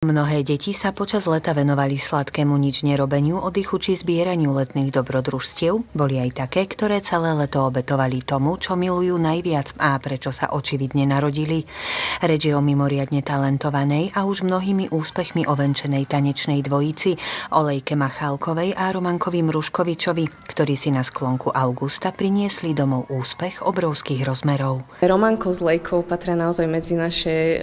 Mnohé deti sa počas leta venovali sladkému nič nerobeniu, oddychu či zbieraniu letných dobrodružstiev. Boli aj také, ktoré celé leto obetovali tomu, čo milujú najviac a prečo sa očividne narodili. Reč je o mimoriadne talentovanej a už mnohými úspechmi ovenčenej tanečnej dvojici Olejke Machálkovej a Romankovi Mruškovičovi, ktorí si na sklonku augusta priniesli domov úspech obrovských rozmerov. Romanko s Lejkou patria naozaj medzi naše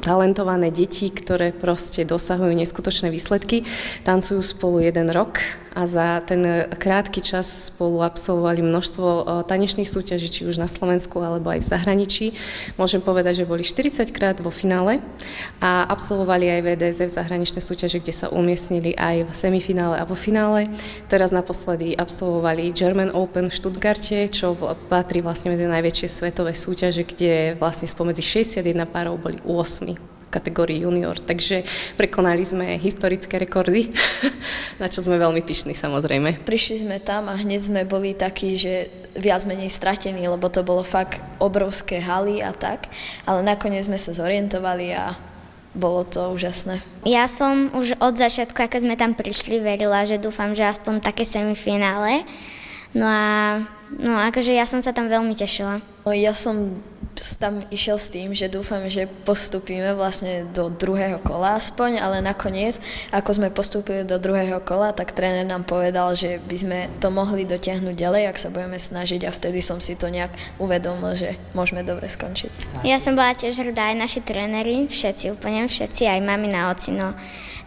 talentované deti, ktoré proste dosahujú neskutočné výsledky. Tancujú spolu 1 rok a za ten krátky čas spolu absolvovali množstvo tanečných súťaží, či už na Slovensku alebo aj v zahraničí. Môžem povedať, že boli 40 krát vo finále a absolvovali aj VDZ v zahraničné súťaže, kde sa umiestnili aj v semifinále a vo finále. Teraz naposledy absolvovali German Open v Stuttgarte, čo patrí vlastne medzi najväčšie svetové súťaže, kde vlastne spomedzi 61 párov boli 8 kategórii junior, takže prekonali sme historické rekordy, na čo sme veľmi pyšní samozrejme. Prišli sme tam a hneď sme boli takí, že viac menej stratení, lebo to bolo fakt obrovské haly a tak, ale nakoniec sme sa zorientovali a bolo to úžasné. Ja som už od začiatku, ako sme tam prišli, verila, že dúfam, že aspoň také semifinále. No akože ja som sa tam veľmi tešila. Ja som tam išiel s tým, že dúfam, že postupíme vlastne do druhého kola aspoň, ale nakoniec, ako sme postúpili do druhého kola, tak tréner nám povedal, že by sme to mohli dotiahnuť ďalej, ak sa budeme snažiť, a vtedy som si to nejak uvedomil, že môžeme dobre skončiť. Ja som bola tiež hrdá, aj naši tréneri, úplne všetci, aj mami na ocino,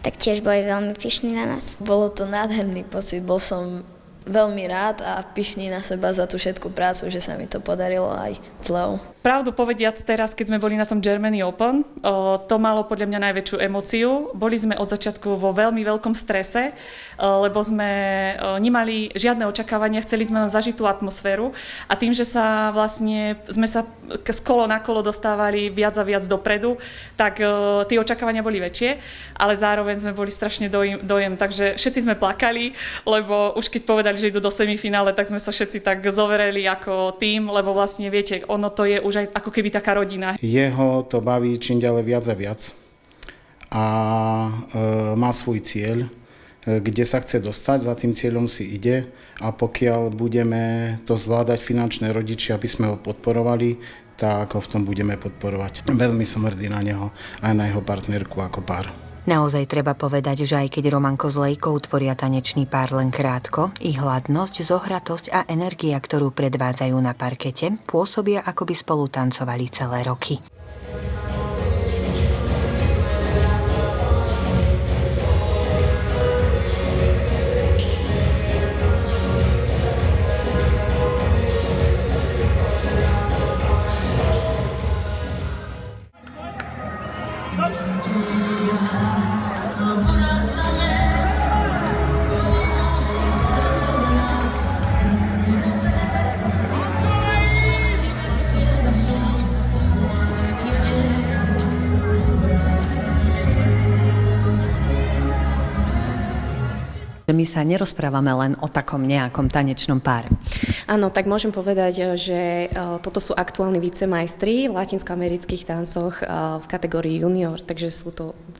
tak tiež boli veľmi pyšní na nás. Bolo to nádherný pocit, bol som veľmi rád a pyšný na seba za tú všetku prácu, že sa mi to podarilo aj s Leou. Pravdu povediac teraz, keď sme boli na tom Germany Open, to malo podľa mňa najväčšiu emóciu. Boli sme od začiatku vo veľmi veľkom strese, lebo sme nemali žiadne očakávania, chceli sme len zažiť tú atmosféru a tým, že sa vlastne sme sa z kolo na kolo dostávali viac a viac dopredu, tak tie očakávania boli väčšie, ale zároveň sme boli strašne dojem, takže všetci sme plakali, lebo už keď povedali, že idú do semifinále, tak sme sa všetci tak zovereli ako tým, lebo vlastne viete, ono to je už aj ako keby taká rodina. Jeho to baví čím ďalej viac a viac a má svoj cieľ, kde sa chce dostať, za tým cieľom si ide a pokiaľ budeme to zvládať finančné rodičia, aby sme ho podporovali, tak ho v tom budeme podporovať. Veľmi som hrdý na neho aj na jeho partnerku ako pár. Naozaj treba povedať, že aj keď Romanko s Lejkou tvoria tanečný pár len krátko, ich hladnosť, zohratosť a energia, ktorú predvádzajú na parkete, pôsobia, ako by spolu tancovali celé roky. My sa nerozprávame len o takom nejakom tanečnom páre. Áno, tak môžem povedať, že toto sú aktuálni vicemajstri v latinskoamerických tancoch v kategórii junior, takže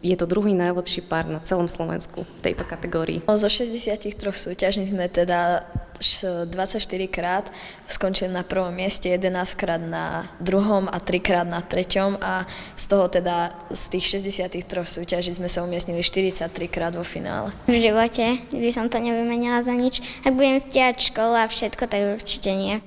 je to druhý najlepší pár na celom Slovensku v tejto kategórii. Zo 63 súťažní sme teda 24 krát skončili na prvom mieste, 11 krát na druhom a 3 krát na treťom a z toho teda z tých 63 súťaží sme sa umiestnili 43 krát vo finále. V živote by som to nevymenila za nič. Ak budem stiať školu a všetko, tak určite nie.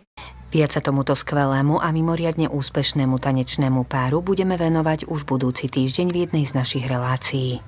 Viac sa tomuto skvelému a mimoriadne úspešnému tanečnému páru budeme venovať už budúci týždeň v jednej z našich relácií.